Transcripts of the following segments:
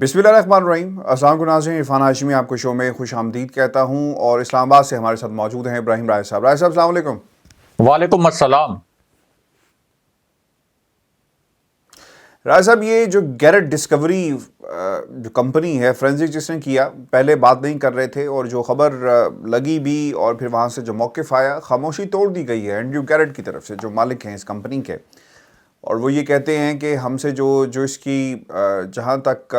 بسم اللہ الرحمن الرحیم۔ السلام علیکم ناظرین، عرفان ہاشمی آپ کو شو میں خوش آمدید کہتا ہوں، اور اسلام آباد سے ہمارے ساتھ موجود ہیں ابراہیم رائے صاحب۔ رائے صاحب السلام علیکم۔ وعلیکم السلام۔ رائے صاحب، یہ جو گیرٹ ڈسکوری جو کمپنی ہے فورینزک جس نے کیا، پہلے بات نہیں کر رہے تھے، اور جو خبر لگی بھی اور پھر وہاں سے جو موقف آیا، خاموشی توڑ دی گئی ہے اینڈریو گیرٹ کی طرف سے، جو مالک ہیں اس کمپنی کے، اور وہ یہ کہتے ہیں کہ ہم سے جو اس کی جہاں تک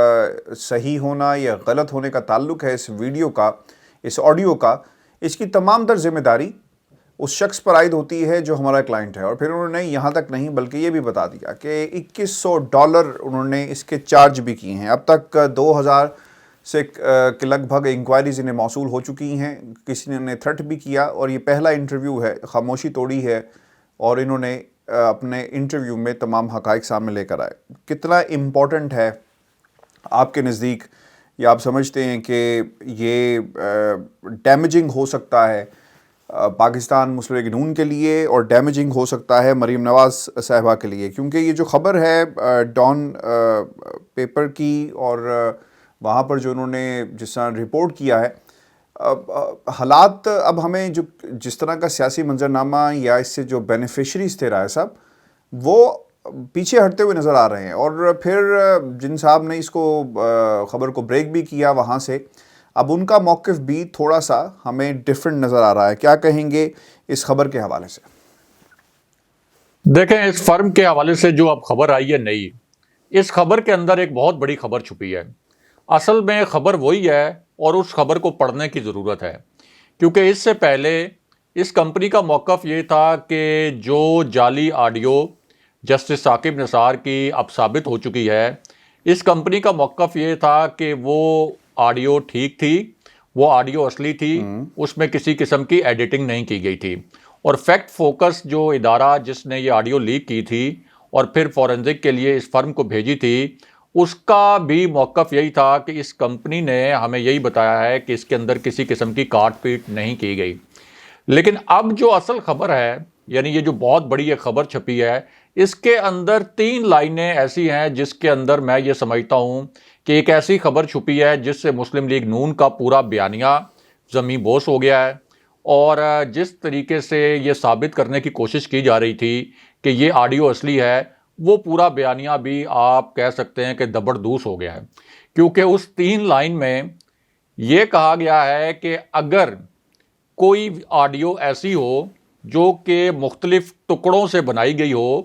صحیح ہونا یا غلط ہونے کا تعلق ہے اس ویڈیو کا، اس آڈیو کا، اس کی تمام تر ذمہ داری اس شخص پر عائد ہوتی ہے جو ہمارا کلائنٹ ہے۔ اور پھر انہوں نے یہاں تک نہیں بلکہ یہ بھی بتا دیا کہ $2100 انہوں نے اس کے چارج بھی کیے ہیں۔ اب تک 2000 سے کے لگ بھگ انکوائریز انہیں موصول ہو چکی ہیں، کسی نے تھرٹ بھی کیا، اور یہ پہلا انٹرویو ہے، خاموشی توڑی ہے، اور انہوں نے اپنے انٹرویو میں تمام حقائق سامنے لے کر آئے۔ کتنا امپورٹنٹ ہے آپ کے نزدیک، یا آپ سمجھتے ہیں کہ یہ ڈیمیجنگ ہو سکتا ہے پاکستان مسلم لیگ نون کے لیے، اور ڈیمیجنگ ہو سکتا ہے مریم نواز صاحبہ کے لیے؟ کیونکہ یہ جو خبر ہے ڈان پیپر کی، اور وہاں پر جو انہوں نے جس طرح رپورٹ کیا ہے، حالات اب ہمیں جو جس طرح کا سیاسی منظرنامہ یا اس سے جو بینیفیشریز تھے رائے صاحب، وہ پیچھے ہٹتے ہوئے نظر آ رہے ہیں۔ اور پھر جن صاحب نے اس کو خبر کو بریک بھی کیا وہاں سے، اب ان کا موقف بھی تھوڑا سا ہمیں ڈیفرنٹ نظر آ رہا ہے۔ کیا کہیں گے اس خبر کے حوالے سے؟ دیکھیں، اس فرم کے حوالے سے جو اب خبر آئی ہے نئی، اس خبر کے اندر ایک بہت بڑی خبر چھپی ہے۔ اصل میں خبر وہی ہے، اور اس خبر کو پڑھنے کی ضرورت ہے، کیونکہ اس سے پہلے اس کمپنی کا موقف یہ تھا کہ جو جعلی آڈیو جسٹس ثاقب نثار کی اب ثابت ہو چکی ہے، اس کمپنی کا موقف یہ تھا کہ وہ آڈیو ٹھیک تھی، وہ آڈیو اصلی تھی، اس میں کسی قسم کی ایڈیٹنگ نہیں کی گئی تھی۔ اور فیکٹ فوکس جو ادارہ جس نے یہ آڈیو لیک کی تھی اور پھر فورینزک کے لیے اس فرم کو بھیجی تھی، اس کا بھی موقف یہی تھا کہ اس کمپنی نے ہمیں یہی بتایا ہے کہ اس کے اندر کسی قسم کی کاٹ پیٹ نہیں کی گئی۔ لیکن اب جو اصل خبر ہے، یعنی یہ جو بہت بڑی ایک خبر چھپی ہے، اس کے اندر 3 لائنیں ایسی ہیں جس کے اندر میں یہ سمجھتا ہوں کہ ایک ایسی خبر چھپی ہے جس سے مسلم لیگ نون کا پورا بیانیہ زمیں بوس ہو گیا ہے، اور جس طریقے سے یہ ثابت کرنے کی کوشش کی جا رہی تھی کہ یہ آڈیو اصلی ہے، وہ پورا بیانیہ بھی آپ کہہ سکتے ہیں کہ دبردوس ہو گیا ہے۔ کیونکہ اس 3 لائن میں یہ کہا گیا ہے کہ اگر کوئی آڈیو ایسی ہو جو کہ مختلف ٹکڑوں سے بنائی گئی ہو،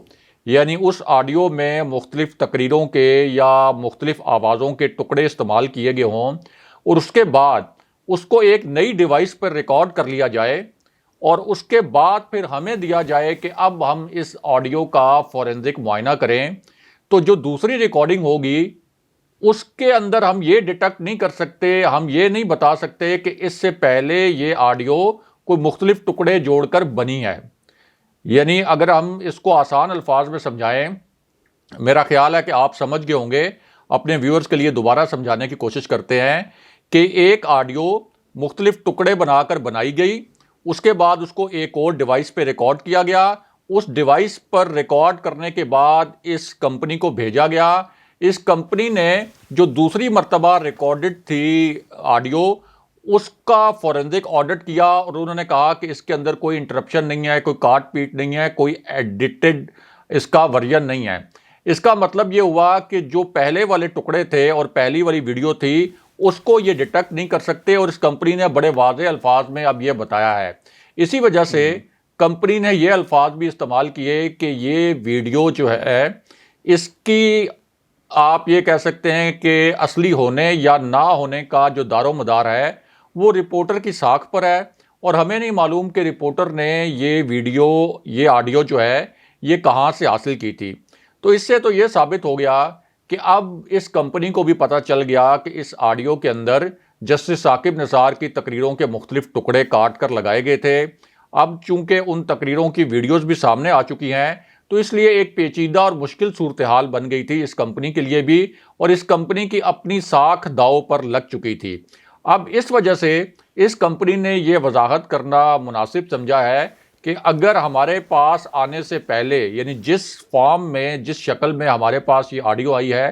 یعنی اس آڈیو میں مختلف تقریروں کے یا مختلف آوازوں کے ٹکڑے استعمال کیے گئے ہوں، اور اس کے بعد اس کو ایک نئی ڈیوائس پر ریکارڈ کر لیا جائے، اور اس کے بعد پھر ہمیں دیا جائے کہ اب ہم اس آڈیو کا فورینزک معائنہ کریں، تو جو دوسری ریکارڈنگ ہوگی اس کے اندر ہم یہ ڈیٹیکٹ نہیں کر سکتے، ہم یہ نہیں بتا سکتے کہ اس سے پہلے یہ آڈیو کوئی مختلف ٹکڑے جوڑ کر بنی ہے۔ یعنی اگر ہم اس کو آسان الفاظ میں سمجھائیں، میرا خیال ہے کہ آپ سمجھ گئے ہوں گے، اپنے ویورز کے لیے دوبارہ سمجھانے کی کوشش کرتے ہیں کہ ایک آڈیو مختلف ٹکڑے بنا کر بنائی گئی، اس کے بعد اس کو ایک اور ڈیوائس پہ ریکارڈ کیا گیا، اس ڈیوائس پر ریکارڈ کرنے کے بعد اس کمپنی کو بھیجا گیا، اس کمپنی نے جو دوسری مرتبہ ریکارڈڈ تھی آڈیو، اس کا فورینزک آڈٹ کیا، اور انہوں نے کہا کہ اس کے اندر کوئی انٹرپشن نہیں ہے، کوئی کاٹ پیٹ نہیں ہے، کوئی ایڈیٹڈ اس کا ورژن نہیں ہے۔ اس کا مطلب یہ ہوا کہ جو پہلے والے ٹکڑے تھے اور پہلی والی ویڈیو تھی، اس کو یہ ڈیٹیکٹ نہیں کر سکتے، اور اس کمپنی نے بڑے واضح الفاظ میں اب یہ بتایا ہے۔ اسی وجہ سے کمپنی نے یہ الفاظ بھی استعمال کیے کہ یہ ویڈیو جو ہے، اس کی آپ یہ کہہ سکتے ہیں کہ اصلی ہونے یا نہ ہونے کا جو دار و مدار ہے وہ رپورٹر کی ساکھ پر ہے، اور ہمیں نہیں معلوم کہ رپورٹر نے یہ ویڈیو، یہ آڈیو جو ہے، یہ کہاں سے حاصل کی تھی۔ تو اس سے تو یہ ثابت ہو گیا کہ اب اس کمپنی کو بھی پتہ چل گیا کہ اس آڈیو کے اندر جسٹس ثاقب نثار کی تقریروں کے مختلف ٹکڑے کاٹ کر لگائے گئے تھے۔ اب چونکہ ان تقریروں کی ویڈیوز بھی سامنے آ چکی ہیں، تو اس لیے ایک پیچیدہ اور مشکل صورتحال بن گئی تھی اس کمپنی کے لیے بھی، اور اس کمپنی کی اپنی ساکھ داؤ پر لگ چکی تھی۔ اب اس وجہ سے اس کمپنی نے یہ وضاحت کرنا مناسب سمجھا ہے کہ اگر ہمارے پاس آنے سے پہلے، یعنی جس فارم میں، جس شکل میں ہمارے پاس یہ آڈیو آئی ہے،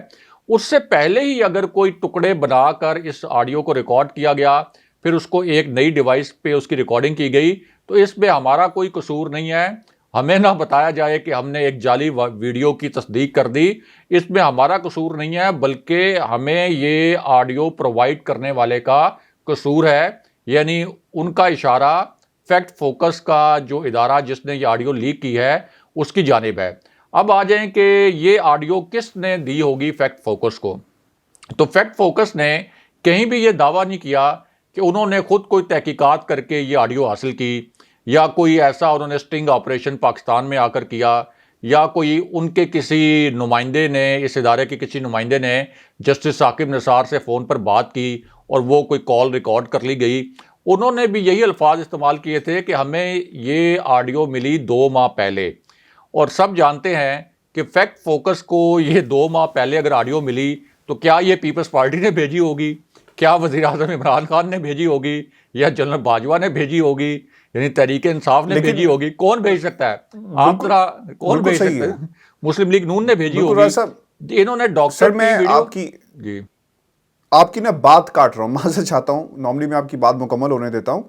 اس سے پہلے ہی اگر کوئی ٹکڑے بنا کر اس آڈیو کو ریکارڈ کیا گیا، پھر اس کو ایک نئی ڈیوائس پہ اس کی ریکارڈنگ کی گئی، تو اس میں ہمارا کوئی قصور نہیں ہے. ہمیں نہ بتایا جائے کہ ہم نے ایک جعلی ویڈیو کی تصدیق کر دی، اس میں ہمارا قصور نہیں ہے، بلکہ ہمیں یہ آڈیو پرووائڈ کرنے والے کا قصور ہے. یعنی ان کا اشارہ فیکٹ فوکس کا جو ادارہ جس نے یہ آڈیو لیک کی ہے اس کی جانب ہے. اب آ جائیں کہ یہ آڈیو کس نے دی ہوگی فیکٹ فوکس کو. تو فیکٹ فوکس نے کہیں بھی یہ دعویٰ نہیں کیا کہ انہوں نے خود کوئی تحقیقات کر کے یہ آڈیو حاصل کی، یا کوئی ایسا انہوں نے سٹنگ آپریشن پاکستان میں آ کر کیا، یا کوئی ان کے کسی نمائندے نے، اس ادارے کے کسی نمائندے نے جسٹس ثاقب نثار سے فون پر بات کی اور وہ کوئی کال ریکارڈ کر لی گئی. انہوں نے بھی یہی الفاظ استعمال کیے تھے کہ ہمیں یہ آڈیو ملی 2 ماہ پہلے. اور سب جانتے ہیں کہ فیکٹ فوکس کو یہ 2 ماہ پہلے اگر آڈیو ملی تو کیا یہ پیپلز پارٹی نے بھیجی ہوگی، کیا وزیر اعظم عمران خان نے بھیجی ہوگی، یا جنرل باجوہ نے بھیجی ہوگی، یعنی تحریک انصاف نے بھیجی ہوگی؟ کون بھیج سکتا ہے؟ آپ ذرا کون بھیج سکتا ہے؟ مسلم لیگ نون نے بھیجی ہوگی. انہوں نے ڈاکٹر میں آپ کی نا بات کاٹ رہا ہوں، معذرت چاہتا ہوں، نارملی میں آپ کی بات مکمل ہونے دیتا ہوں.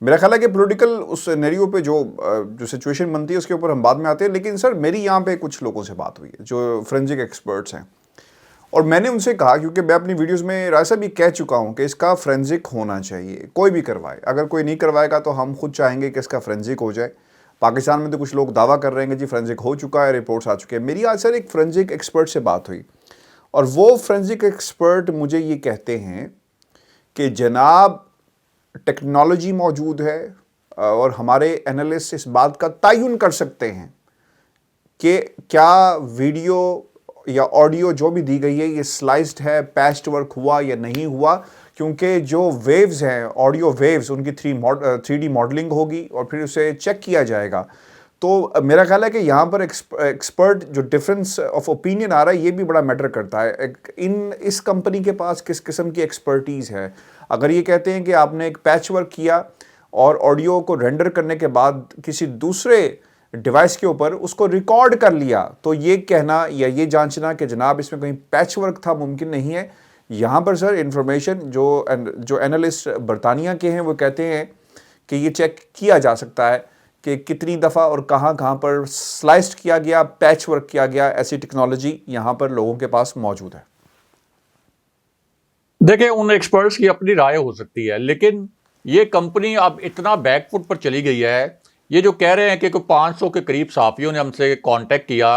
میرا خیال ہے کہ پولیٹیکل اس نیریو پہ جو سچویشن بنتی ہے اس کے اوپر ہم بعد میں آتے ہیں. لیکن سر میری یہاں پہ کچھ لوگوں سے بات ہوئی ہے جو فرینزک ایکسپرٹس ہیں، اور میں نے ان سے کہا، کیونکہ میں اپنی ویڈیوز میں رائے صاحب یہ کہہ چکا ہوں کہ اس کا فرینزک ہونا چاہیے، کوئی بھی کروائے. اگر کوئی نہیں کروائے گا تو ہم خود چاہیں گے کہ اس کا فرینزک ہو جائے. پاکستان میں تو کچھ لوگ دعویٰ کر رہے ہیں کہ جی فرینزک ہو چکا ہے، رپورٹس آ چکے ہیں. میری آج سر ایک فرینزک ایکسپرٹ سے بات ہوئی، اور وہ فرینزک ایکسپرٹ مجھے یہ کہتے ہیں کہ جناب ٹیکنالوجی موجود ہے، اور ہمارے انالسٹ اس بات کا تعین کر سکتے ہیں کہ کیا ویڈیو یا آڈیو جو بھی دی گئی ہے یہ سلائسڈ ہے، پیچڈ ورک ہوا یا نہیں ہوا. کیونکہ جو ویوز ہیں، آڈیو ویوز، ان کی 3D ماڈلنگ ہوگی اور پھر اسے چیک کیا جائے گا. تو میرا خیال ہے کہ یہاں پر ایکسپرٹ جو ڈفرینس آف اوپینین آ رہا ہے یہ بھی بڑا میٹر کرتا ہے. اس کمپنی کے پاس کس قسم کی ایکسپرٹیز ہے. اگر یہ کہتے ہیں کہ آپ نے ایک پیچ ورک کیا اور آڈیو کو رینڈر کرنے کے بعد کسی دوسرے ڈیوائس کے اوپر اس کو ریکارڈ کر لیا، تو یہ کہنا یا یہ جانچنا کہ جناب اس میں کہیں پیچ ورک تھا ممکن نہیں ہے. یہاں پر سر انفارمیشن جو اینالسٹ برطانیہ کے ہیں وہ کہتے ہیں کہ یہ چیک کیا جا سکتا ہے کہ کتنی دفعہ اور کہاں کہاں پر سلائسڈ کیا گیا، پیچ ورک کیا گیا. ایسی ٹیکنالوجی یہاں پر لوگوں کے پاس موجود ہے. دیکھیں ان ایکسپرٹس کی اپنی رائے ہو سکتی ہے، لیکن یہ کمپنی اب اتنا بیک فٹ پر چلی گئی ہے. یہ جو کہہ رہے ہیں کہ کوئی 500 کے قریب صحافیوں نے ہم سے کانٹیکٹ کیا،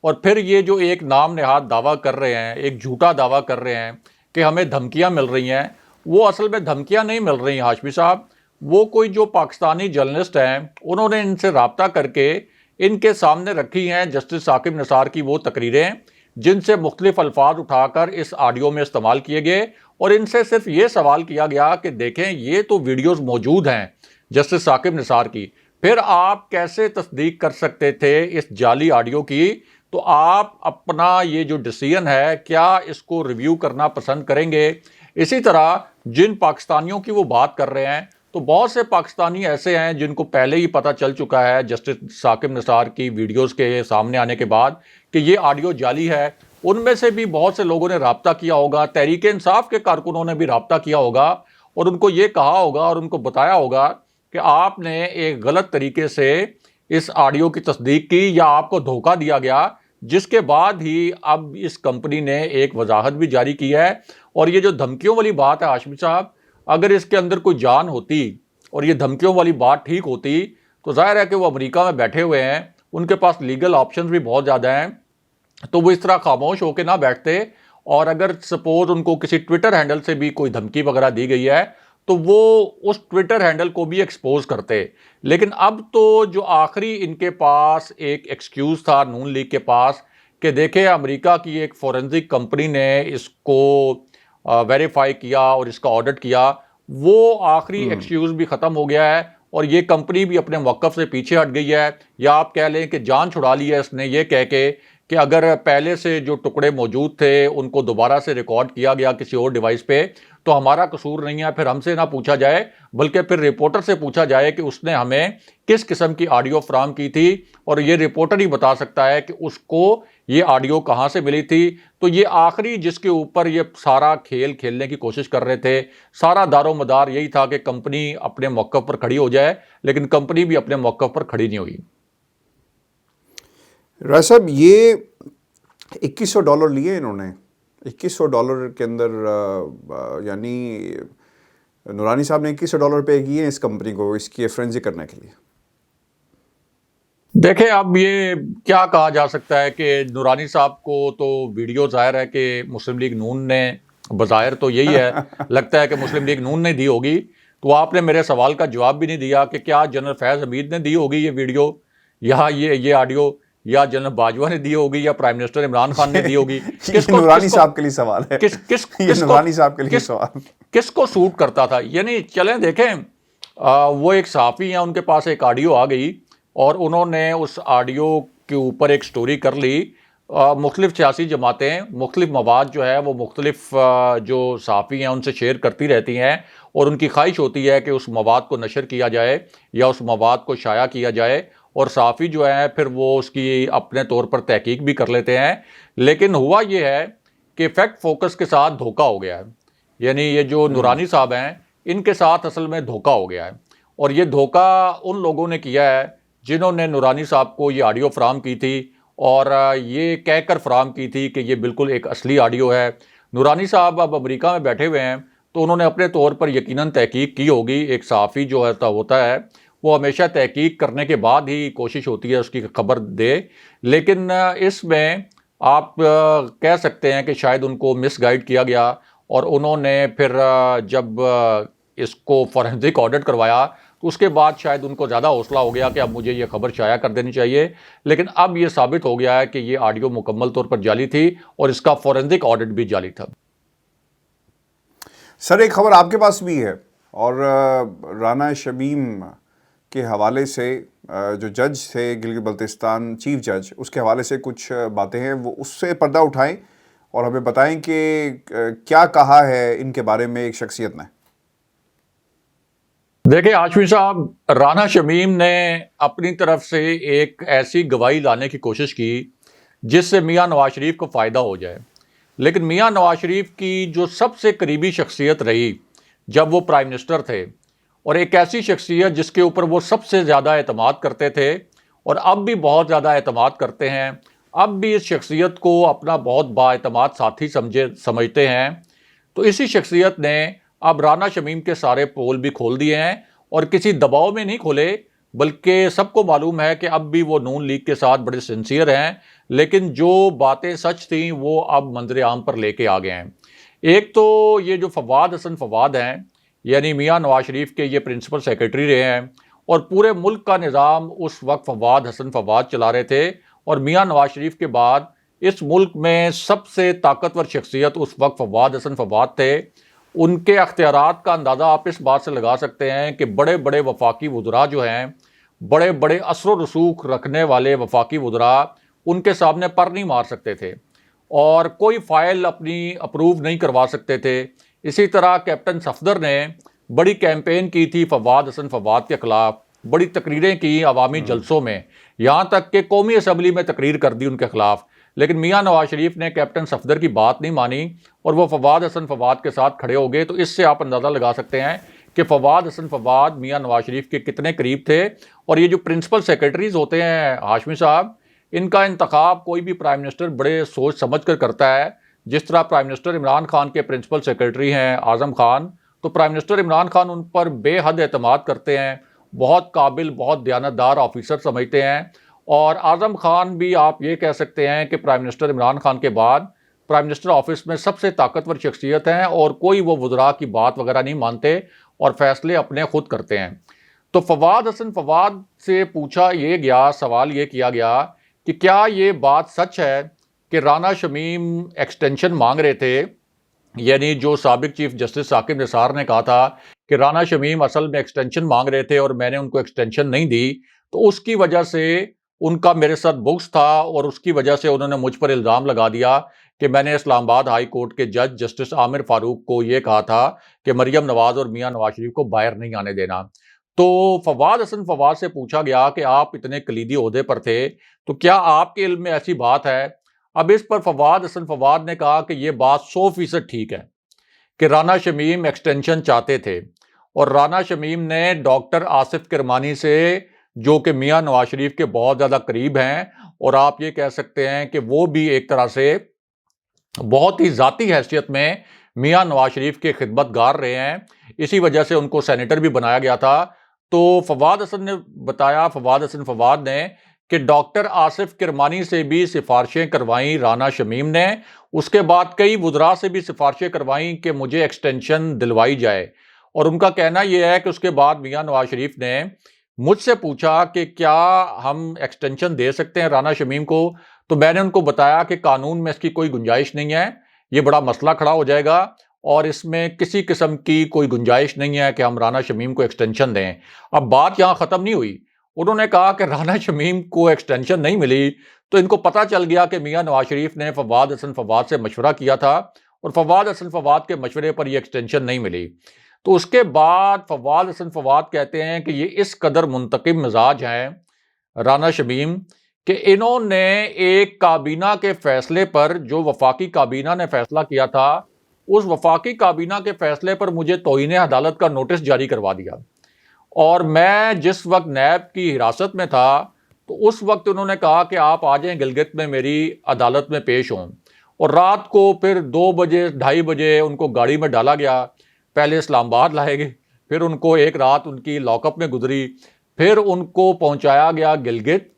اور پھر یہ جو ایک نام نہاد دعویٰ کر رہے ہیں، ایک جھوٹا دعویٰ کر رہے ہیں کہ ہمیں دھمکیاں مل رہی ہیں، وہ اصل میں دھمکیاں نہیں مل رہی ہیں ہاشمی صاحب. وہ کوئی جو پاکستانی جرنلسٹ ہیں انہوں نے ان سے رابطہ کر کے ان کے سامنے رکھی ہیں جسٹس ثاقب نثار کی وہ تقریریں جن سے مختلف الفاظ اٹھا کر اس آڈیو میں استعمال کیے گئے، اور ان سے صرف یہ سوال کیا گیا کہ دیکھیں یہ تو ویڈیوز موجود ہیں جسٹس ثاقب نثار کی، پھر آپ کیسے تصدیق کر سکتے تھے اس جعلی آڈیو کی؟ تو آپ اپنا یہ جو ڈیسیژن ہے کیا اس کو ریویو کرنا پسند کریں گے؟ اسی طرح جن پاکستانیوں کی وہ بات کر رہے ہیں، تو بہت سے پاکستانی ایسے ہیں جن کو پہلے ہی پتہ چل چکا ہے جسٹس ثاقب نثار کی ویڈیوز کے سامنے آنے کے بعد کہ یہ آڈیو جعلی ہے. ان میں سے بھی بہت سے لوگوں نے رابطہ کیا ہوگا، تحریک انصاف کے کارکنوں نے بھی رابطہ کیا ہوگا، اور ان کو یہ کہا ہوگا اور ان کو بتایا ہوگا کہ آپ نے ایک غلط طریقے سے اس آڈیو کی تصدیق کی یا آپ کو دھوکہ دیا گیا، جس کے بعد ہی اب اس کمپنی نے ایک وضاحت بھی جاری کی ہے. اور یہ جو دھمکیوں والی بات ہے ہاشمی صاحب، اگر اس کے اندر کوئی جان ہوتی اور یہ دھمکیوں والی بات ٹھیک ہوتی تو ظاہر ہے کہ وہ امریکہ میں بیٹھے ہوئے ہیں، ان کے پاس لیگل آپشنز بھی بہت زیادہ ہیں، تو وہ اس طرح خاموش ہو کے نہ بیٹھتے. اور اگر سپوز ان کو کسی ٹویٹر ہینڈل سے بھی کوئی دھمکی وغیرہ دی گئی ہے تو وہ اس ٹویٹر ہینڈل کو بھی ایکسپوز کرتے. لیکن اب تو جو آخری ان کے پاس ایک ایکسکیوز تھا نون لیگ کے پاس کہ دیکھیں امریکہ کی ایک فورنزک کمپنی نے اس کو ویریفائی کیا اور اس کا آڈٹ کیا، وہ آخری ایکسکیوز بھی ختم ہو گیا ہے، اور یہ کمپنی بھی اپنے موقف سے پیچھے ہٹ گئی ہے. یا آپ کہہ لیں کہ جان چھڑا لی ہے اس نے یہ کہہ کے کہ اگر پہلے سے جو ٹکڑے موجود تھے ان کو دوبارہ سے ریکارڈ کیا گیا کسی اور ڈیوائس پہ تو ہمارا قصور نہیں ہے، پھر ہم سے نہ پوچھا جائے بلکہ پھر رپورٹر سے پوچھا جائے کہ اس نے ہمیں کس قسم کی آڈیو فراہم کی تھی، اور یہ رپورٹر ہی بتا سکتا ہے کہ اس کو یہ آڈیو کہاں سے ملی تھی۔ تو یہ آخری جس کے اوپر یہ سارا کھیل کھیلنے کی کوشش کر رہے تھے، سارا دار و مدار یہی تھا کہ کمپنی اپنے موقف پر کھڑی ہو جائے، لیکن کمپنی بھی اپنے موقف پر کھڑی نہیں ہوئی۔ راج صاحب، یہ $2100 لیے انہوں نے، $2100 کے اندر یعنی نورانی صاحب نے $2100 پے کیے ہیں اس کمپنی کو اس کی فورینزک کرنے کے لیے۔ دیکھیں اب یہ کیا کہا جا سکتا ہے کہ نورانی صاحب کو تو ویڈیو ظاہر ہے کہ مسلم لیگ نون نے، بظاہر تو یہی ہے، لگتا ہے کہ مسلم لیگ نون نے دی ہوگی، تو آپ نے میرے سوال کا جواب بھی نہیں دیا کہ کیا جنرل فیض حمید نے دی ہوگی یہ ویڈیو یا یہ آڈیو، یا جنرل باجوہ نے دی ہوگی، یا پرائم منسٹر عمران خان نے دی ہوگی۔ نورانی صاحب کے لیے سوال ہے، نورانی صاحب کے لیے سوال کس کو سوٹ کرتا تھا؟ یعنی چلیں دیکھیں، وہ ایک صحافی ہیں، ان کے پاس ایک آڈیو آ گئی اور انہوں نے اس آڈیو کے اوپر ایک سٹوری کر لی۔ مختلف سیاسی جماعتیں مختلف مواد جو ہے وہ مختلف جو صحافی ہیں ان سے شیئر کرتی رہتی ہیں، اور ان کی خواہش ہوتی ہے کہ اس مواد کو نشر کیا جائے یا اس مواد کو شائع کیا جائے، اور صحافی جو ہے پھر وہ اس کی اپنے طور پر تحقیق بھی کر لیتے ہیں۔ لیکن ہوا یہ ہے کہ فیکٹ فوکس کے ساتھ دھوکہ ہو گیا ہے، یعنی یہ جو نورانی صاحب ہیں ان کے ساتھ اصل میں دھوکہ ہو گیا ہے، اور یہ دھوکہ ان لوگوں نے کیا ہے جنہوں نے نورانی صاحب کو یہ آڈیو فراہم کی تھی، اور یہ کہہ کر فراہم کی تھی کہ یہ بالکل ایک اصلی آڈیو ہے۔ نورانی صاحب اب امریکہ میں بیٹھے ہوئے ہیں تو انہوں نے اپنے طور پر یقیناً تحقیق کی ہوگی۔ ایک صحافی جو ہوتا ہے وہ ہمیشہ تحقیق کرنے کے بعد ہی کوشش ہوتی ہے اس کی خبر دے، لیکن اس میں آپ کہہ سکتے ہیں کہ شاید ان کو مس گائیڈ کیا گیا، اور انہوں نے پھر جب اس کو فورینزک آڈٹ کروایا تو اس کے بعد شاید ان کو زیادہ حوصلہ ہو گیا کہ اب مجھے یہ خبر شائع کر دینی چاہیے، لیکن اب یہ ثابت ہو گیا ہے کہ یہ آڈیو مکمل طور پر جعلی تھی اور اس کا فورینزک آڈٹ بھی جعلی تھا۔ سر ایک خبر آپ کے پاس بھی ہے، اور رانا شمیم کے حوالے سے جو جج تھے گلگت بلتستان چیف جج، اس کے حوالے سے کچھ باتیں ہیں، وہ اس سے پردہ اٹھائیں اور ہمیں بتائیں کہ کیا کہا ہے ان کے بارے میں ایک شخصیت نے۔ دیکھیں ہاشمی صاحب، رانا شمیم نے اپنی طرف سے ایک ایسی گواہی لانے کی کوشش کی جس سے میاں نواز شریف کو فائدہ ہو جائے، لیکن میاں نواز شریف کی جو سب سے قریبی شخصیت رہی جب وہ پرائم منسٹر تھے، اور ایک ایسی شخصیت جس کے اوپر وہ سب سے زیادہ اعتماد کرتے تھے اور اب بھی بہت زیادہ اعتماد کرتے ہیں، اب بھی اس شخصیت کو اپنا بہت بااعتماد ساتھی سمجھتے ہیں، تو اسی شخصیت نے اب رانا شمیم کے سارے پول بھی کھول دیے ہیں، اور کسی دباؤ میں نہیں کھولے، بلکہ سب کو معلوم ہے کہ اب بھی وہ نون لیگ کے ساتھ بڑے سنسیئر ہیں، لیکن جو باتیں سچ تھیں وہ اب منظر عام پر لے کے آ گئے ہیں۔ ایک تو یہ جو فواد حسن فواد ہیں، یعنی میاں نواز شریف کے یہ پرنسپل سیکرٹری رہے ہیں، اور پورے ملک کا نظام اس وقت فواد حسن فواد چلا رہے تھے، اور میاں نواز شریف کے بعد اس ملک میں سب سے طاقتور شخصیت اس وقت فواد حسن فواد تھے۔ ان کے اختیارات کا اندازہ آپ اس بات سے لگا سکتے ہیں کہ بڑے بڑے وفاقی وزراء جو ہیں، بڑے بڑے اثر و رسوخ رکھنے والے وفاقی وزراء ان کے سامنے پر نہیں مار سکتے تھے، اور کوئی فائل اپنی اپروو نہیں کروا سکتے تھے۔ اسی طرح کیپٹن صفدر نے بڑی کیمپین کی تھی فواد حسن فواد کے خلاف، بڑی تقریریں کی عوامی جلسوں میں، یہاں تک کہ قومی اسمبلی میں تقریر کر دی ان کے خلاف، لیکن میاں نواز شریف نے کیپٹن صفدر کی بات نہیں مانی اور وہ فواد حسن فواد کے ساتھ کھڑے ہو گئے۔ تو اس سے آپ اندازہ لگا سکتے ہیں کہ فواد حسن فواد میاں نواز شریف کے کتنے قریب تھے۔ اور یہ جو پرنسپل سیکرٹریز ہوتے ہیں ہاشمی صاحب، ان کا انتخاب کوئی بھی پرائم منسٹر بڑے سوچ سمجھ کر کرتا ہے۔ جس طرح پرائم منسٹر عمران خان کے پرنسپل سیکرٹری ہیں اعظم خان، تو پرائم منسٹر عمران خان ان پر بے حد اعتماد کرتے ہیں، بہت قابل، بہت دیانتدار آفیسر سمجھتے ہیں، اور اعظم خان بھی آپ یہ کہہ سکتے ہیں کہ پرائم منسٹر عمران خان کے بعد پرائم منسٹر آفس میں سب سے طاقتور شخصیت ہیں، اور کوئی وہ وزراء کی بات وغیرہ نہیں مانتے اور فیصلے اپنے خود کرتے ہیں۔ تو فواد حسن فواد سے پوچھا یہ گیا، سوال یہ کیا گیا کہ کیا یہ بات سچ ہے کہ رانا شمیم ایکسٹینشن مانگ رہے تھے، یعنی جو سابق چیف جسٹس ثاقب نثار نے کہا تھا کہ رانا شمیم اصل میں ایکسٹینشن مانگ رہے تھے اور میں نے ان کو ایکسٹینشن نہیں دی، تو اس کی وجہ سے ان کا میرے ساتھ بغض تھا اور اس کی وجہ سے انہوں نے مجھ پر الزام لگا دیا کہ میں نے اسلام آباد ہائی کورٹ کے جج جسٹس عامر فاروق کو یہ کہا تھا کہ مریم نواز اور میاں نواز شریف کو باہر نہیں آنے دینا۔ تو فواد حسن فواد سے پوچھا گیا کہ آپ اتنے کلیدی عہدے پر تھے تو کیا آپ کے علم میں ایسی بات ہے؟ اب اس پر فواد حسن فواد نے کہا کہ یہ بات 100% ٹھیک ہے کہ رانا شمیم ایکسٹینشن چاہتے تھے، اور رانا شمیم نے ڈاکٹر آصف کرمانی سے جو کہ میاں نواز شریف کے بہت زیادہ قریب ہیں، اور آپ یہ کہہ سکتے ہیں کہ وہ بھی ایک طرح سے بہت ہی ذاتی حیثیت میں میاں نواز شریف کے خدمت گار رہے ہیں، اسی وجہ سے ان کو سینیٹر بھی بنایا گیا تھا۔ تو فواد حسن نے بتایا، فواد حسن فواد نے، کہ ڈاکٹر آصف کرمانی سے بھی سفارشیں کروائیں رانا شمیم نے، اس کے بعد کئی وزراء سے بھی سفارشیں کروائیں کہ مجھے ایکسٹینشن دلوائی جائے، اور ان کا کہنا یہ ہے کہ اس کے بعد میاں نواز شریف نے مجھ سے پوچھا کہ کیا ہم ایکسٹینشن دے سکتے ہیں رانا شمیم کو، تو میں نے ان کو بتایا کہ قانون میں اس کی کوئی گنجائش نہیں ہے، یہ بڑا مسئلہ کھڑا ہو جائے گا، اور اس میں کسی قسم کی کوئی گنجائش نہیں ہے کہ ہم رانا شمیم کو ایکسٹینشن دیں۔ اب بات یہاں ختم نہیں ہوئی، انہوں نے کہا کہ رانا شمیم کو ایکسٹینشن نہیں ملی، تو ان کو پتہ چل گیا کہ میاں نواز شریف نے فواد حسن فواد سے مشورہ کیا تھا، اور فواد حسن فواد کے مشورے پر یہ ایکسٹینشن نہیں ملی۔ تو اس کے بعد فواد حسن فواد کہتے ہیں کہ یہ اس قدر منتقم مزاج ہیں رانا شمیم کہ انہوں نے ایک کابینہ کے فیصلے پر، جو وفاقی کابینہ نے فیصلہ کیا تھا، اس وفاقی کابینہ کے فیصلے پر مجھے توہین عدالت کا نوٹس جاری کروا دیا، اور میں جس وقت نیب کی حراست میں تھا تو اس وقت انہوں نے کہا کہ آپ آ جائیں گلگت میں میری عدالت میں پیش ہوں، اور رات کو پھر 2 بجے 2:30 بجے ان کو گاڑی میں ڈالا گیا، پہلے اسلام آباد لائے گئے، پھر ان کو ایک رات ان کی لاک اپ میں گزری، پھر ان کو پہنچایا گیا گلگت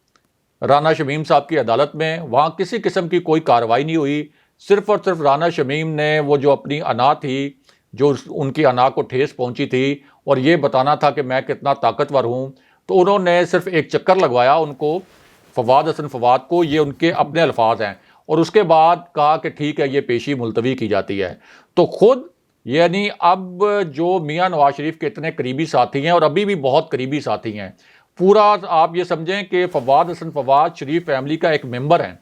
رانا شمیم صاحب کی عدالت میں، وہاں کسی قسم کی کوئی کارروائی نہیں ہوئی، صرف اور صرف رانا شمیم نے وہ جو اپنی انا تھی، جو ان کی انا کو ٹھیس پہنچی تھی، اور یہ بتانا تھا کہ میں کتنا طاقتور ہوں، تو انہوں نے صرف ایک چکر لگوایا ان کو، فواد حسن فواد کو، یہ ان کے اپنے الفاظ ہیں، اور اس کے بعد کہا کہ ٹھیک ہے یہ پیشی ملتوی کی جاتی ہے۔ تو خود یعنی اب جو میاں نواز شریف کے اتنے قریبی ساتھی ہیں، اور ابھی بھی بہت قریبی ساتھی ہیں، پورا آپ یہ سمجھیں کہ فواد حسن فواد شریف فیملی کا ایک ممبر ہیں،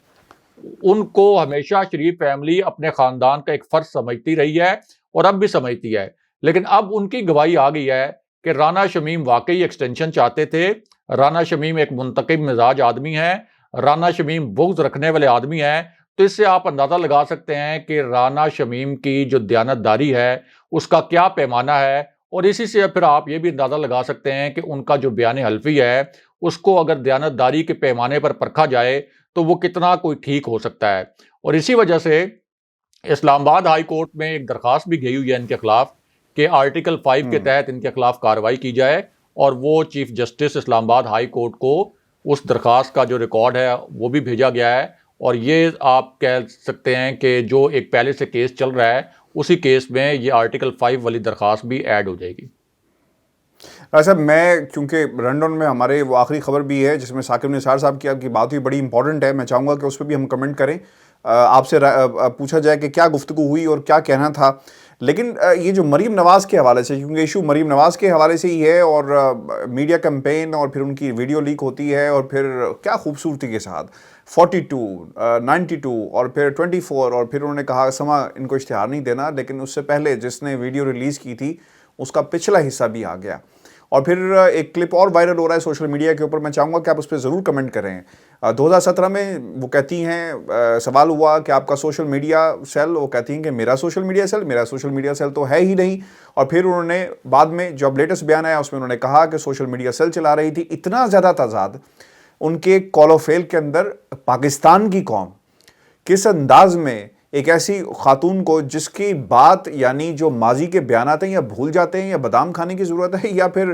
ان کو ہمیشہ شریف فیملی اپنے خاندان کا ایک فرد سمجھتی رہی ہے، اور اب بھی سمجھتی ہے، لیکن اب ان کی گواہی آ گئی ہے کہ رانا شمیم واقعی ایکسٹینشن چاہتے تھے، رانا شمیم ایک منتقم مزاج آدمی ہے، رانا شمیم بغض رکھنے والے آدمی ہیں۔ تو اس سے آپ اندازہ لگا سکتے ہیں کہ رانا شمیم کی جو دیانتداری ہے اس کا کیا پیمانہ ہے، اور اسی سے پھر آپ یہ بھی اندازہ لگا سکتے ہیں کہ ان کا جو بیان حلفی ہے اس کو اگر دیانتداری کے پیمانے پر پرکھا جائے تو وہ کتنا کوئی ٹھیک ہو سکتا ہے۔ اور اسی وجہ سے اسلام آباد ہائی کورٹ میں ایک درخواست بھی گئی ہوئی ہے ان کے خلاف کہ آرٹیکل 5 کے تحت ان کے خلاف کارروائی کی جائے، اور وہ چیف جسٹس اسلام آباد ہائی کورٹ کو اس درخواست کا جو ریکارڈ ہے وہ بھی بھیجا گیا ہے، اور یہ آپ کہہ سکتے ہیں کہ جو ایک پہلے سے کیس چل رہا ہے اسی کیس میں یہ آرٹیکل 5 والی درخواست بھی ایڈ ہو جائے گی۔ صاحب میں کیونکہ رن ڈاؤن میں ہمارے وہ آخری خبر بھی ہے جس میں ثاقب نثار صاحب کی آپ کی بات ہوئی بڑی امپورٹنٹ ہے، میں چاہوں گا کہ اس پہ بھی ہم کمنٹ کریں، آپ سے پوچھا جائے کہ کیا گفتگو ہوئی اور کیا کہنا تھا۔ لیکن یہ جو مریم نواز کے حوالے سے، کیونکہ ایشو مریم نواز کے حوالے سے ہی ہے، اور میڈیا کیمپین اور پھر ان کی ویڈیو لیک ہوتی ہے، اور پھر کیا خوبصورتی کے ساتھ 42 92 اور پھر 24، اور پھر انہوں نے کہا سما ان کو اشتہار نہیں دینا، لیکن اس سے پہلے جس نے ویڈیو ریلیز کی تھی اس کا پچھلا حصہ بھی آ گیا، اور پھر ایک کلپ اور وائرل ہو رہا ہے سوشل میڈیا کے اوپر، میں چاہوں گا کہ آپ اس پہ ضرور کمنٹ کریں۔ 2017 میں وہ کہتی ہیں، سوال ہوا کہ آپ کا سوشل میڈیا سیل، وہ کہتی ہیں کہ میرا سوشل میڈیا سیل تو ہے ہی نہیں، اور پھر انہوں نے بعد میں جو اب لیٹسٹ بیان آیا اس میں انہوں نے کہا کہ سوشل میڈیا سیل چلا رہی تھی۔ اتنا زیادہ تضاد ان کے کال و فیل کے اندر، پاکستان کی قوم کس انداز میں ایک ایسی خاتون کو جس کی بات یعنی جو ماضی کے بیانات ہیں یا بھول جاتے ہیں یا بادام کھانے کی ضرورت ہے، یا پھر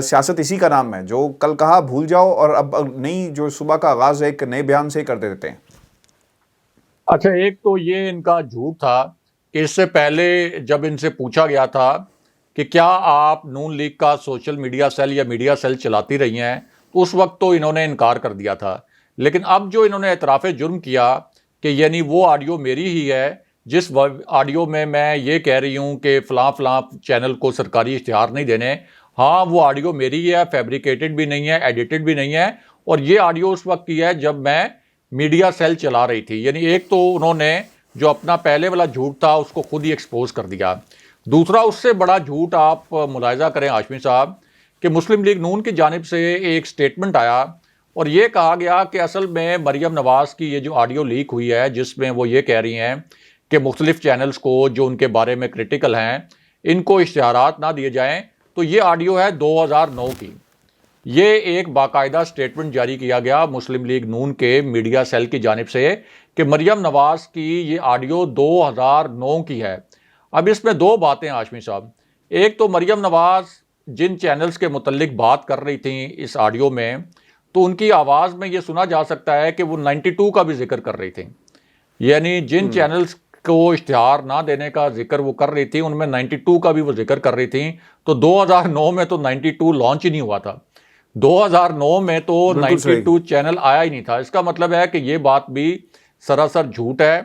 سیاست اسی کا نام ہے، جو کل کہا بھول جاؤ اور اب نئی جو صبح کا آغاز ایک نئے بیان سے کر دیتے ہیں۔ اچھا، ایک تو یہ ان کا جھوٹ تھا کہ اس سے پہلے جب ان سے پوچھا گیا تھا کہ کیا آپ نون لیگ کا سوشل میڈیا سیل یا میڈیا سیل چلاتی رہی ہیں، تو اس وقت تو انہوں نے انکار کر دیا تھا، لیکن اب جو انہوں نے اعتراف جرم کیا کہ یعنی وہ آڈیو میری ہی ہے جس آڈیو میں میں یہ کہہ رہی ہوں کہ فلاں فلاں چینل کو سرکاری اشتہار نہیں دینے، ہاں وہ آڈیو میری ہے، فیبریکیٹڈ بھی نہیں ہے، ایڈیٹڈ بھی نہیں ہے، اور یہ آڈیو اس وقت کی ہے جب میں میڈیا سیل چلا رہی تھی. یعنی ایک تو انہوں نے جو اپنا پہلے والا جھوٹ تھا اس کو خود ہی ایکسپوز کر دیا. دوسرا اس سے بڑا جھوٹ آپ ملاحظہ کریں ہاشمی صاحب کہ مسلم لیگ نون کی جانب سے ایک سٹیٹمنٹ آیا اور یہ کہا گیا کہ اصل میں مریم نواز کی یہ جو آڈیو لیک ہوئی ہے جس میں وہ یہ کہہ رہی ہیں کہ مختلف چینلز کو جو ان کے بارے میں کرٹیکل ہیں ان کو اشتہارات نہ دیے جائیں. تو یہ آڈیو ہے 2009 کی. یہ ایک باقاعدہ سٹیٹمنٹ جاری کیا گیا مسلم لیگ نون کے میڈیا سیل کی جانب سے کہ مریم نواز کی یہ آڈیو 2009 کی ہے. اب اس میں دو باتیں ہاشمی صاحب. ایک تو مریم نواز جن چینلز کے متعلق بات کر رہی تھیں اس آڈیو میں تو ان کی آواز میں یہ سنا جا سکتا ہے کہ وہ 92 کا بھی ذکر کر رہی تھیں. یعنی جن چینلز کو اشتہار نہ دینے کا ذکر وہ کر رہی تھی ان میں 92 کا بھی وہ ذکر کر رہی تھیں. تو 2009 میں تو 92 لانچ ہی نہیں ہوا تھا. 2009 میں تو 92 چینل آیا ہی نہیں تھا. اس کا مطلب ہے کہ یہ بات بھی سراسر جھوٹ ہے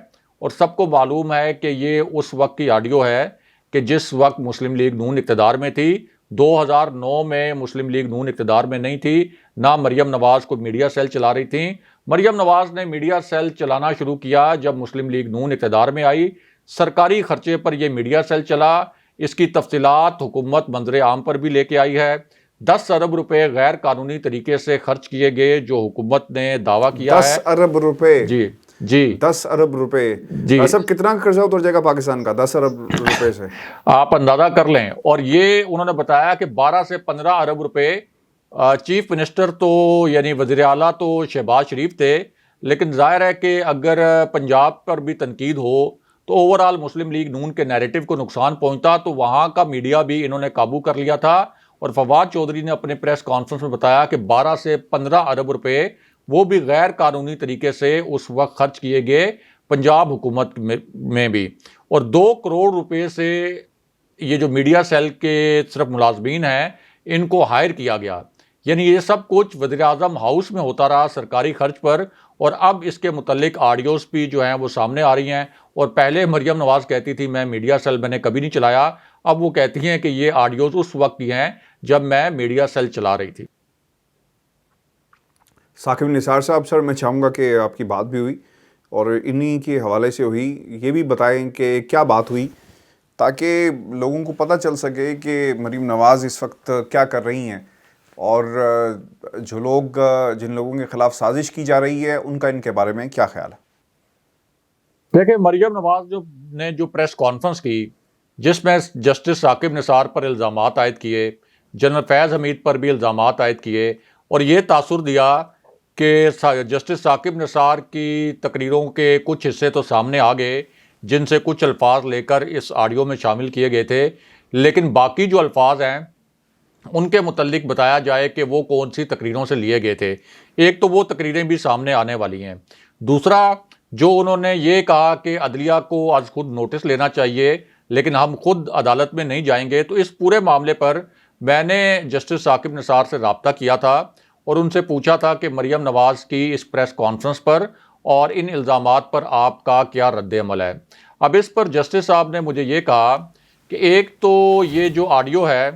اور سب کو معلوم ہے کہ یہ اس وقت کی آڈیو ہے کہ جس وقت مسلم لیگ نون اقتدار میں تھی. 2009 میں مسلم لیگ نون اقتدار میں نہیں تھی, نہ مریم نواز کو میڈیا سیل چلا رہی تھیں. مریم نواز نے میڈیا سیل چلانا شروع کیا جب مسلم لیگ نون اقتدار میں آئی. سرکاری خرچے پر یہ میڈیا سیل چلا. اس کی تفصیلات حکومت منظر عام پر بھی لے کے آئی ہے. 10 ارب روپے غیر قانونی طریقے سے خرچ کیے گئے جو حکومت نے دعویٰ کیا ہے. 10 ارب روپے جی 10 ارب روپے جی سب کتنا قرضہ اتر جائے گا پاکستان کا 10 ارب روپے سے؟ آپ اندازہ کر لیں. اور یہ انہوں نے بتایا کہ 12 سے 15 ارب روپے. چیف منسٹر تو یعنی وزیر اعلیٰ تو شہباز شریف تھے, لیکن ظاہر ہے کہ اگر پنجاب پر بھی تنقید ہو تو اوورآل مسلم لیگ نون کے نیریٹو کو نقصان پہنچتا. تو وہاں کا میڈیا بھی انہوں نے قابو کر لیا تھا. اور فواد چودھری نے اپنے پریس کانفرنس میں بتایا کہ 12 سے 15 ارب روپے وہ بھی غیر قانونی طریقے سے اس وقت خرچ کیے گئے پنجاب حکومت میں بھی. اور 2 کروڑ روپے سے یہ جو میڈیا سیل کے صرف ملازمین ہیں ان کو ہائر کیا گیا. یعنی یہ سب کچھ وزیر اعظم ہاؤس میں ہوتا رہا سرکاری خرچ پر. اور اب اس کے متعلق آڈیوز بھی جو ہیں وہ سامنے آ رہی ہیں. اور پہلے مریم نواز کہتی تھی میں میڈیا سیل میں نے کبھی نہیں چلایا. اب وہ کہتی ہیں کہ یہ آڈیوز اس وقت کی ہیں جب میں میڈیا سیل چلا رہی تھی. ثاقب نثار صاحب, سر میں چاہوں گا کہ آپ کی بات بھی ہوئی اور انہی کے حوالے سے ہوئی, یہ بھی بتائیں کہ کیا بات ہوئی تاکہ لوگوں کو پتہ چل سکے کہ مریم نواز اس وقت کیا کر رہی ہیں اور جو لوگ جن لوگوں کے خلاف سازش کی جا رہی ہے ان کا ان کے بارے میں کیا خیال ہے. دیکھیں مریم نواز نے جو پریس کانفرنس کی جس میں جسٹس ثاقب نثار پر الزامات عائد کیے, جنرل فیض حمید پر بھی الزامات عائد کیے اور یہ تاثر دیا کہ جسٹس ثاقب نثار کی تقریروں کے کچھ حصے تو سامنے آ گئے جن سے کچھ الفاظ لے کر اس آڈیو میں شامل کیے گئے تھے, لیکن باقی جو الفاظ ہیں ان کے متعلق بتایا جائے کہ وہ کون سی تقریروں سے لیے گئے تھے. ایک تو وہ تقریریں بھی سامنے آنے والی ہیں. دوسرا جو انہوں نے یہ کہا کہ عدلیہ کو از خود نوٹس لینا چاہیے لیکن ہم خود عدالت میں نہیں جائیں گے. تو اس پورے معاملے پر میں نے جسٹس ثاقب نثار سے رابطہ کیا تھا اور ان سے پوچھا تھا کہ مریم نواز کی اس پریس کانفرنس پر اور ان الزامات پر آپ کا کیا رد عمل ہے. اب اس پر جسٹس صاحب نے مجھے یہ کہا کہ ایک تو یہ جو آڈیو ہے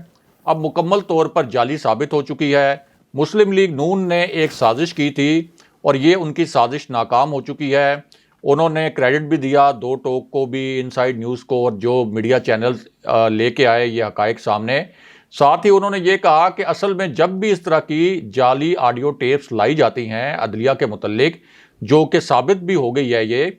اب مکمل طور پر جعلی ثابت ہو چکی ہے. مسلم لیگ نون نے ایک سازش کی تھی اور یہ ان کی سازش ناکام ہو چکی ہے. انہوں نے کریڈٹ بھی دیا 2 ٹوک کو بھی, انسائیڈ نیوز کو, اور جو میڈیا چینلز لے کے آئے یہ حقائق سامنے. ساتھ ہی انہوں نے یہ کہا کہ اصل میں جب بھی اس طرح کی جعلی آڈیو ٹیپس لائی جاتی ہیں عدلیہ کے متعلق جو کہ ثابت بھی ہو گئی ہے یہ,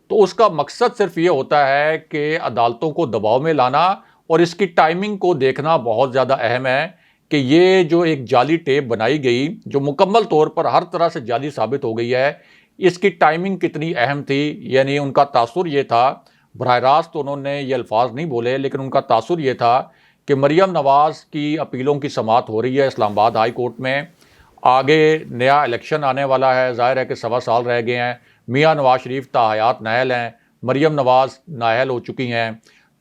تو اس کا مقصد صرف یہ ہوتا ہے کہ عدالتوں کو دباؤ میں لانا اور اس کی ٹائمنگ کو دیکھنا بہت زیادہ اہم ہے کہ یہ جو ایک جعلی ٹیپ بنائی گئی جو مکمل طور پر ہر طرح سے جعلی ثابت ہو گئی ہے اس کی ٹائمنگ کتنی اہم تھی. یعنی ان کا تاثر یہ تھا, براہ راست انہوں نے یہ الفاظ نہیں بولے لیکن ان کا تاثر یہ تھا کہ مریم نواز کی اپیلوں کی سماعت ہو رہی ہے اسلام آباد ہائی کورٹ میں. آگے نیا الیکشن آنے والا ہے, ظاہر ہے کہ 1.25 سال رہ گئے ہیں. میاں نواز شریف تاحیات نااہل ہیں, مریم نواز نااہل ہو چکی ہیں.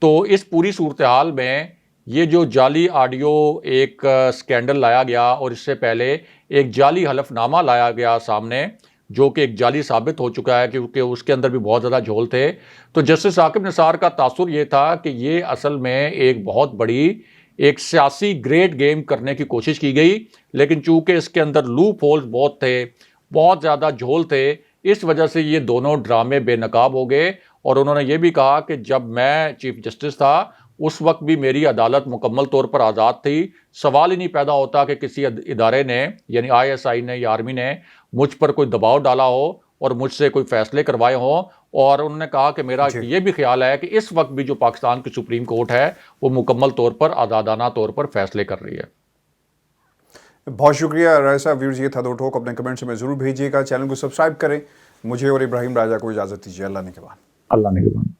تو اس پوری صورتحال میں یہ جو جعلی آڈیو ایک سکینڈل لایا گیا اور اس سے پہلے ایک جعلی حلف نامہ لایا گیا سامنے جو کہ ایک جعلی ثابت ہو چکا ہے کیونکہ اس کے اندر بھی بہت زیادہ جھول تھے. تو جسٹس ثاقب نثار کا تاثر یہ تھا کہ یہ اصل میں ایک بہت بڑی ایک سیاسی گریڈ گیم کرنے کی کوشش کی گئی، لیکن چونکہ اس کے اندر لوپ ہولز بہت تھے، بہت زیادہ جھول تھے، اس وجہ سے یہ دونوں ڈرامے بے نقاب ہو گئے۔ اور انہوں نے یہ بھی کہا کہ جب میں چیف جسٹس تھا اس وقت بھی میری عدالت مکمل طور پر آزاد تھی، سوال ہی نہیں پیدا ہوتا کہ کسی ادارے نے یعنی ISI نے یا آرمی نے مجھ پر کوئی دباؤ ڈالا ہو اور مجھ سے کوئی فیصلے کروائے ہوں۔ اور انہوں نے کہا کہ میرا یہ بھی خیال ہے کہ اس وقت بھی جو پاکستان کی سپریم کورٹ ہے وہ مکمل طور پر آزادانہ طور پر فیصلے کر رہی ہے۔ بہت شکریہ راجہ صاحب۔ ویورز یہ تھا دو ٹوک، اپنے کمنٹس میں ضرور بھیجیے گا، چینل کو سبسکرائب کریں۔ مجھے اور ابراہیم راجہ کو اجازت دیجیے، اللہ نگہبان۔ اللہ نگہبان۔